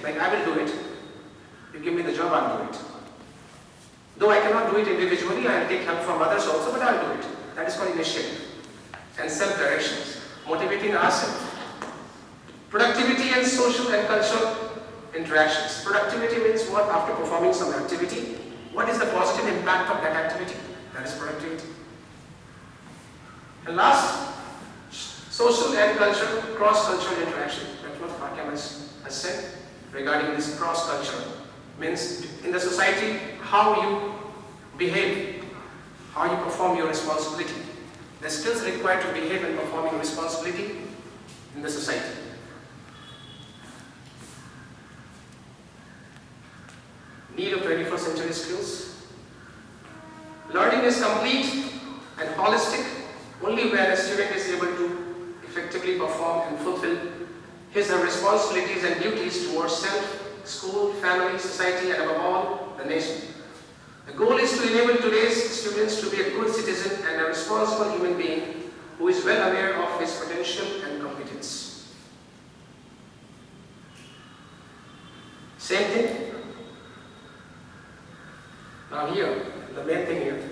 like I will do it. You give me the job, I'll do it. Though I cannot do it individually, I'll take help from others also, but I'll do it. That is called initiative and self-directions, motivating ourselves. Productivity and social and cultural interactions. Productivity means what? After performing some activity, what is the positive impact of that activity? That is productivity. And last, social and cultural, cross-cultural interaction. That's what Hakim has said regarding this cross-culture. Means in the society, how you behave, how you perform your responsibility. The skills required to behave and performing responsibility in the society. Need of 21st century skills. Learning is complete and holistic only when a student is able to effectively perform and fulfill his responsibilities and duties towards self, school, family, society, and above all, the nation. The goal is to enable today's students to be a good citizen and a responsible human being who is well aware of his potential and competence. Same thing. Now here, the main thing here.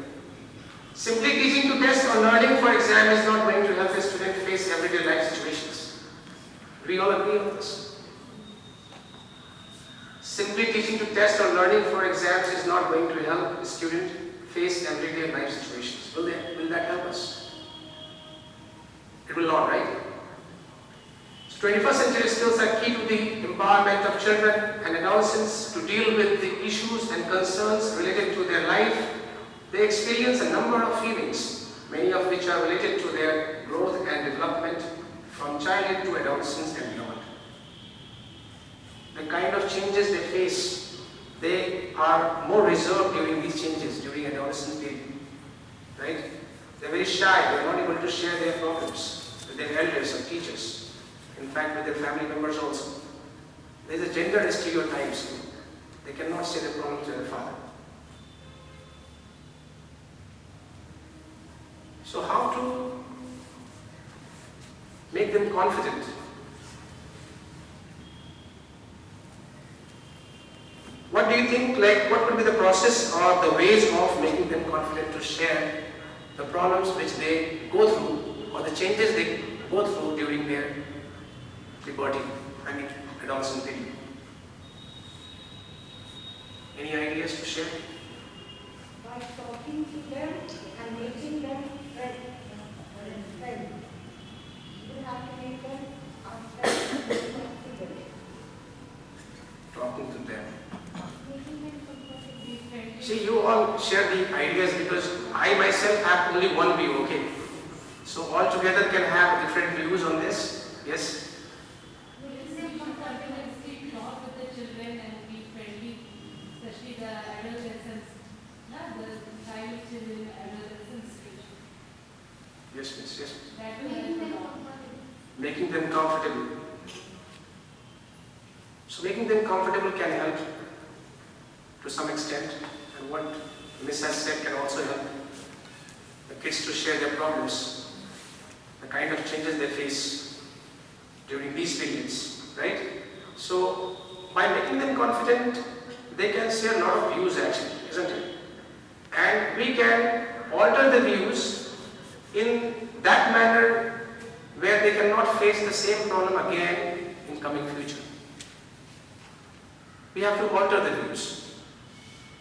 Simply teaching to test or learning for exam is not going to help a student face everyday life situations. We all agree on this. Simply teaching to test or learning for exams is not going to help a student face everyday life situations. Will that help us? It will not, right? So 21st century skills are key to the empowerment of children and adolescents to deal with the issues and concerns related to their life. They experience a number of feelings, many of which are related to their growth and development from childhood to adolescence and beyond. The kind of changes they face, they are more reserved during these changes, during adolescence period, right? They're very shy, they're not able to share their problems with their elders or teachers, in fact with their family members also. There's a gender stereotypes, they cannot say their problem to their father. So how to make them confident? What do you think, what would be the process or the ways of making them confident to share the problems which they go through or the changes they go through during their puberty, adolescent period? Any ideas to share? By talking to them and making them friends. You have to make them understand. Talking to them. See, you all share the ideas because I myself have only one view, okay? So all together can have different views on this. Yes? Talk with the children and be friendly, especially the adolescents. Not the child which is in adolescence stage. Yes, miss, yes. That will help a lot. Making them comfortable. So making them comfortable can help to some extent, and what Miss has said can also help the kids to share their problems, the kind of changes they face during these periods, right? So by making them confident, they can share a lot of views actually, isn't it? And we can alter the views in that manner where they cannot face the same problem again in coming future. We have to alter the views,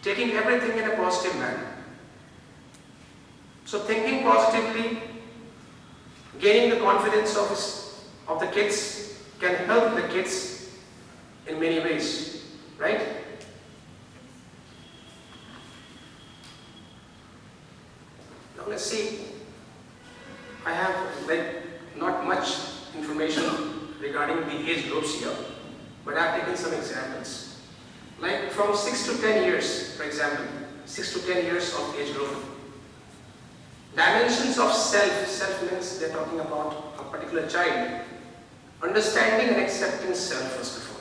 taking everything in a positive manner. So thinking positively, gaining the confidence of the kids can help the kids in many ways, right? Now let's see. I have not much information regarding the age groups here, but I have taken some examples. Like from 6 to 10 years, for example, 6 to 10 years of age group. Dimensions of self means they're talking about a particular child. Understanding and accepting self first of all.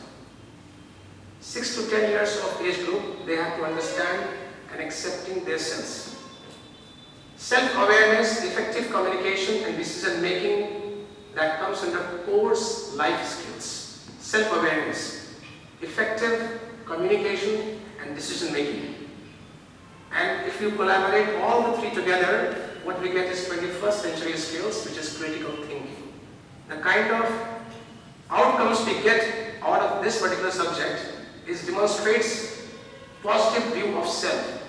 6 to 10 years of age group, they have to understand and accepting their selves. Self-awareness, effective communication and decision making, that comes under course life skills. Self-awareness. effective communication and decision making. And if you collaborate all the three together, what we get is 21st century skills, which is critical thinking. The kind of outcomes we get out of this particular subject demonstrates positive view of self.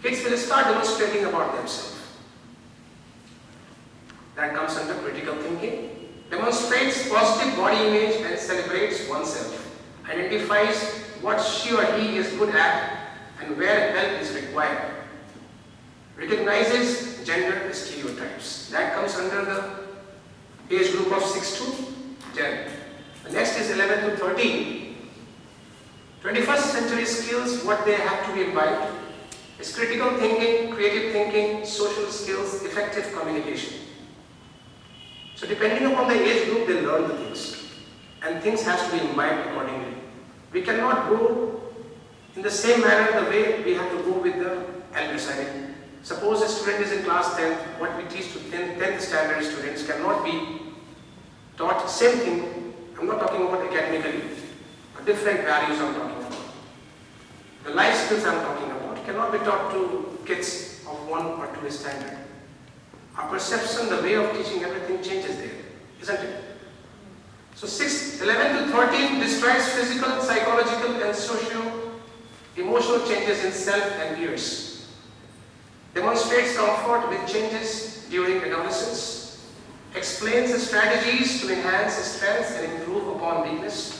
Kids will start demonstrating about themselves. That comes under critical thinking. Demonstrates positive body image and celebrates oneself. Identifies what she or he is good at and where help is required. Recognizes gender stereotypes. That comes under the age group of 6 to 10. The next is 11 to 13. 21st century skills, what they have to be imbibed is critical thinking, creative thinking, social skills, effective communication. So depending upon the age group, they learn the things. And things have to be imbibed accordingly. We cannot go in the same manner the way we have to go with the elders. I mean, suppose a student is in class 10th, what we teach to 10th standard students cannot be taught same thing. I'm not talking about academically, but different values I'm talking about. The life skills I'm talking about cannot be taught to kids of 1 or 2 standard. Our perception, the way of teaching everything changes there, isn't it? So 11 to 13 describes physical, psychological and socio-emotional changes in self and peers. Demonstrates comfort with changes during adolescence. Explains the strategies to enhance strengths and improve upon weakness.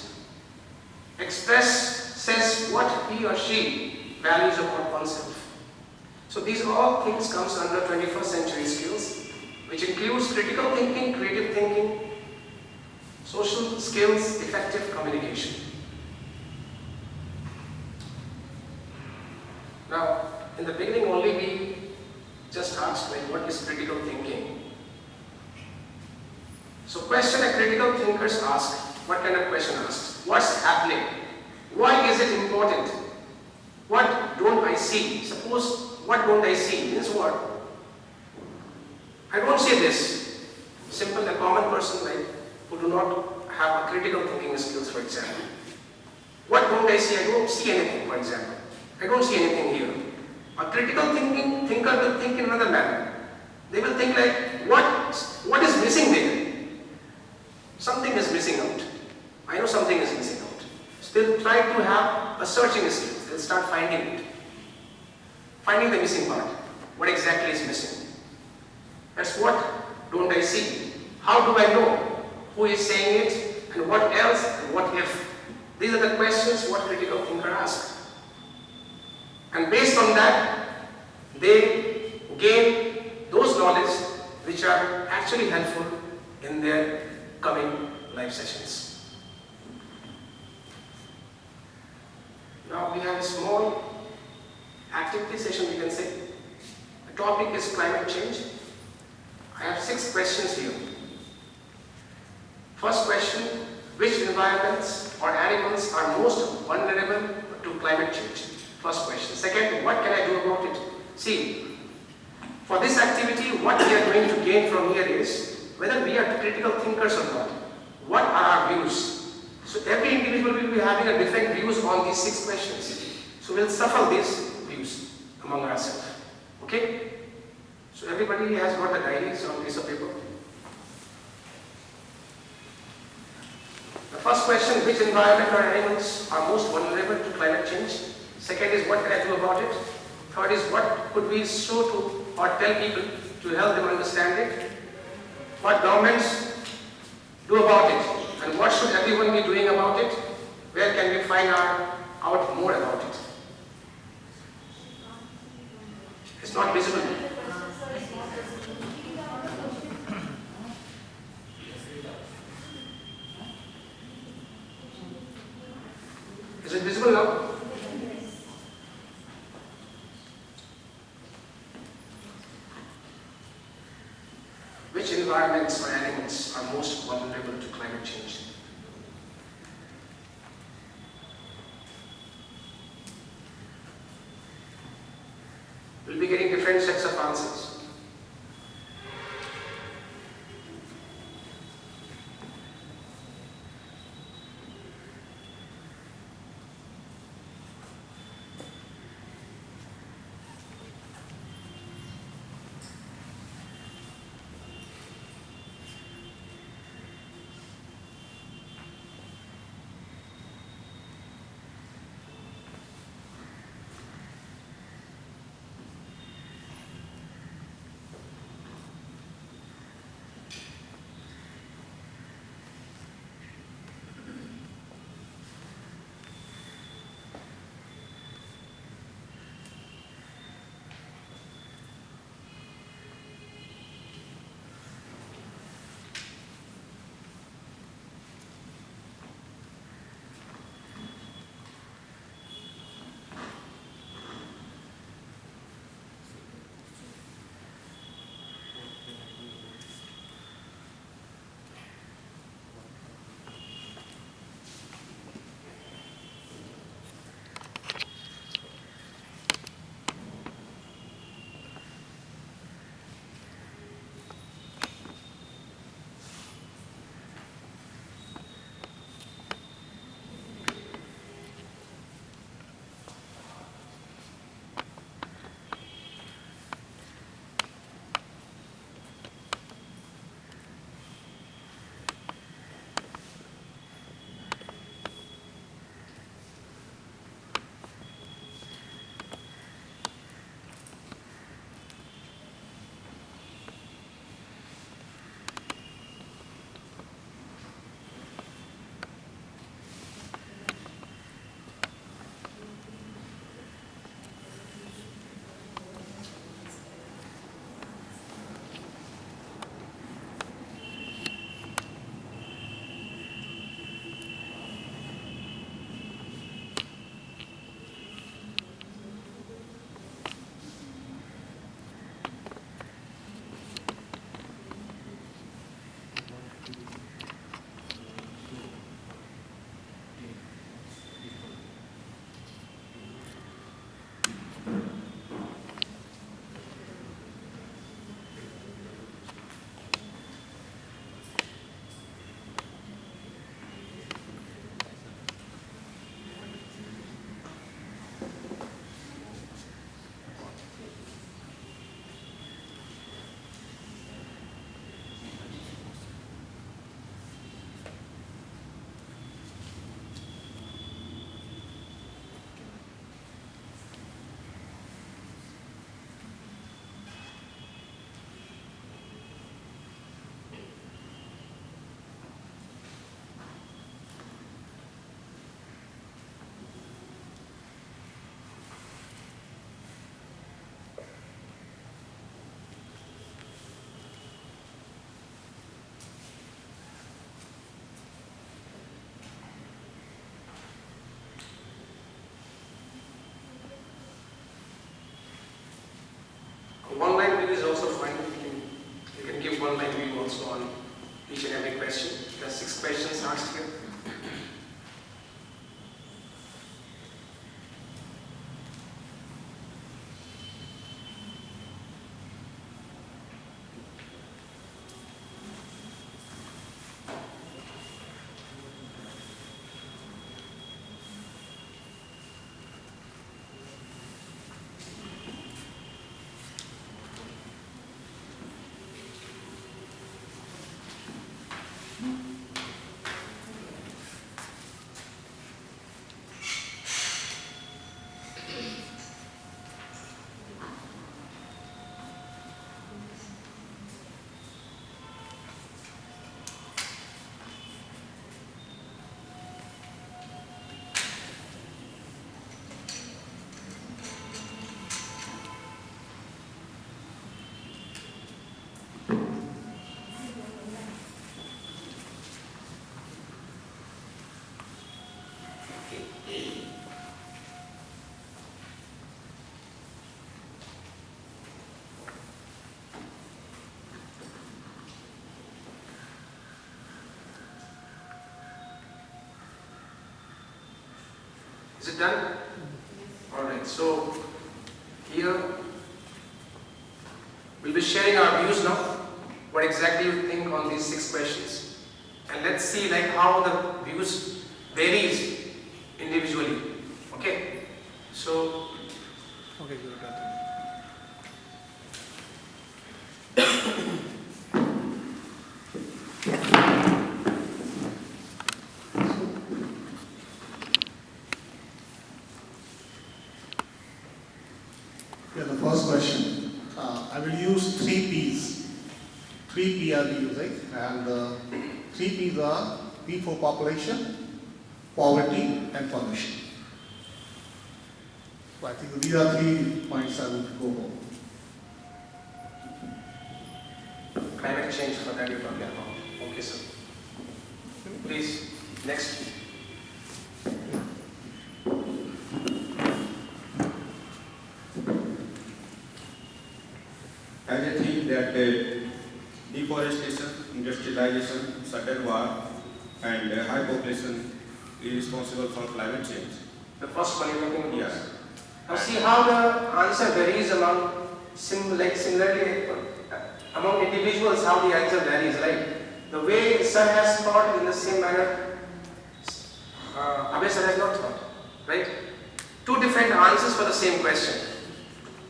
Says what he or she values about oneself. So these all things comes under 21st century skills, which includes critical thinking, creative thinking, social skills, effective communication. Now, in the beginning only we just asked like what is critical thinking. So question a critical thinkers ask, what kind of question asks? What's happening? Why is it important? What don't I see? Suppose what don't I see means what? I don't see this. Simple, a common person like who do not have a critical thinking skills, for example. What don't I see? I don't see anything, for example. I don't see anything here. A critical thinker will think in another manner. They will think like, what is missing there? Something is missing out. I know something is missing out. Still try to have a searching skills. They'll start finding it. Finding the missing part. What exactly is missing? That's what don't I see. How do I know who is saying it and what else and what if? These are the questions what critical thinker asks. And based on that, they gain those knowledge which are actually helpful in their coming life sessions. Now we have a small activity session, we can say. The topic is climate change. I have 6 questions here. First question, which environments or animals are most vulnerable to climate change? First question. Second, what can I do about it? See, for this activity, what we are going to gain from here is whether we are critical thinkers or not. What are our views? So every individual will be having a different views on these 6 questions. So we'll shuffle these views among ourselves. Okay? So everybody has got the diaries on piece of paper. The first question, which environment or animals are most vulnerable to climate change? Second is, what can I do about it? Third is, what could we show to or tell people to help them understand it? What governments do about it? And what should everyone be doing about it? Where can we find out more about it? It's not visible. Is it visible now? Which environments or animals are most vulnerable to climate change? We'll be getting different sets of answers. also fine. You can give one line view also on each and every question. There are 6 questions asked here. Is it done? Alright, so here we'll be sharing our views now. What exactly you think on these 6 questions. And let's see like how the views varies individually. Okay? So Okay, good. Yeah, the first question. I will use 3 P's. 3 P are using, and 3 P's are P for population, poverty, and pollution. So I think these are 3 points I would go for. climate change for that you're talking about. Okay, sir. Please, next. As I think that deforestation, industrialization, sudden war, and high population is responsible for climate change. The first one you're talking about. Yeah. Now see how the answer varies among similarly among individuals, how the answer varies, right? The way sir has thought in the same manner, Abhay sir has not thought, right? 2 different answers for the same question.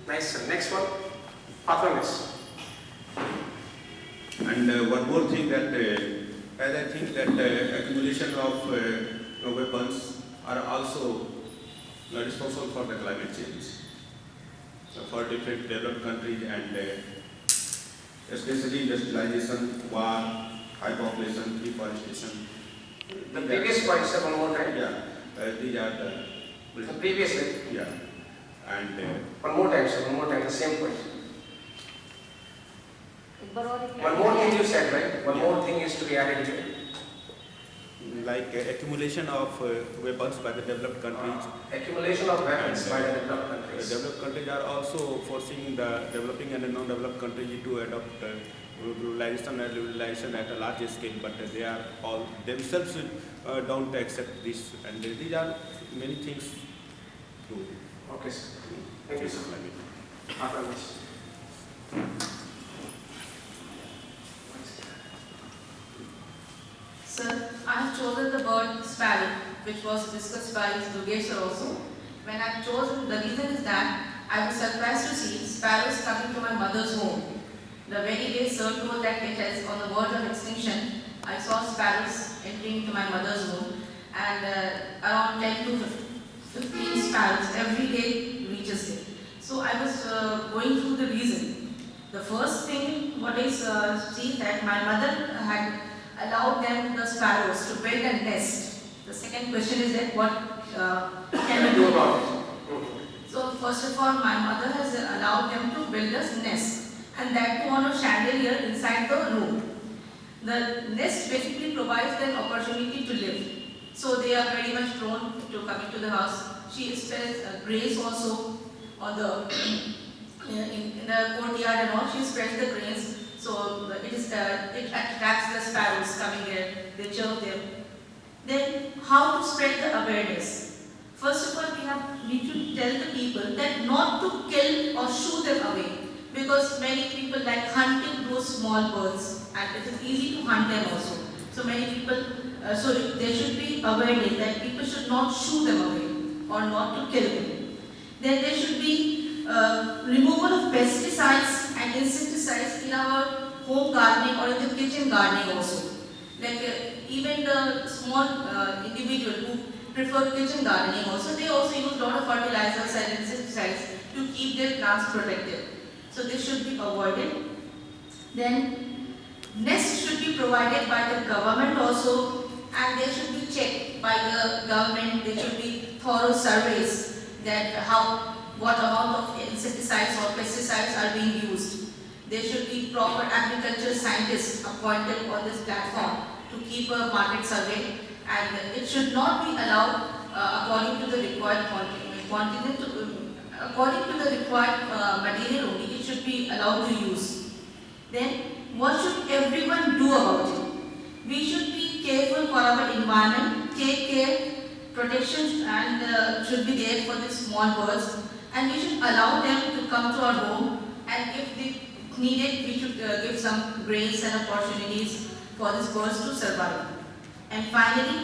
Nice sir. Next one, Pathways. And one more thing that, as I think that accumulation of weapons are also responsible for the climate change. For different developed countries and especially industrialization, war, high population, deforestation. The previous point, sir, one more time. Yeah, these are The previous way. yeah, and One more time, sir. One more time. The same point. One more thing you said, right? One more thing is to be added here. like accumulation of weapons by the developed countries. Accumulation of weapons by the developed countries. Developed countries are also forcing the developing and non-developed countries to adopt ruralization and liberalization at a larger scale, but they are all themselves don't accept this, and these are many things to Okay, sir. Thank you, change sir. climate. Pathways. Sir, I have chosen the bird sparrow, which was discussed by Dugesh sir also. When I have chosen, the reason is that I was surprised to see sparrows coming to my mother's home. The very day sir told that it is on the verge of extinction, I saw sparrows entering into my mother's home, and around 10 to 15 sparrows every day reaches it. So I was going through the reason. The first thing what I see that my mother had allowed them, the sparrows, to build a nest. The second question is that what can we do about it? So first of all, my mother has allowed them to build a nest, and that too on a chandelier inside the room. The nest basically provides them opportunity to live. So they are very much prone to coming to the house. She spells grace also on the in the courtyard and all, she spreads the grains, so it attracts the sparrows coming there, they chirp them. Then how to spread the awareness? First of all, we should tell the people that not to kill or shoo them away, because many people like hunting those small birds, and it is easy to hunt them also. So many people, so there should be awareness that people should not shoo them away or not to kill them. Then there should be removal of pesticides and insecticides in our home gardening or in the kitchen gardening also. Like even the small individual who prefer kitchen gardening also, they also use a lot of fertilizers and insecticides to keep their plants protected. So this should be avoided. Then nests should be provided by the government also, and they should be checked by the government. There should be thorough surveys that what amount of insecticides or pesticides are being used. There should be proper agricultural scientists appointed on this platform to keep a market survey, and it should not be allowed according to the required according to the required material only. It should be allowed to use. Then what should everyone do about it? We should be careful for our environment, take care, protection and should be there for the small birds, and we should allow them to come to our home, and if they need it, we should give some grains and opportunities for these birds to survive. And finally,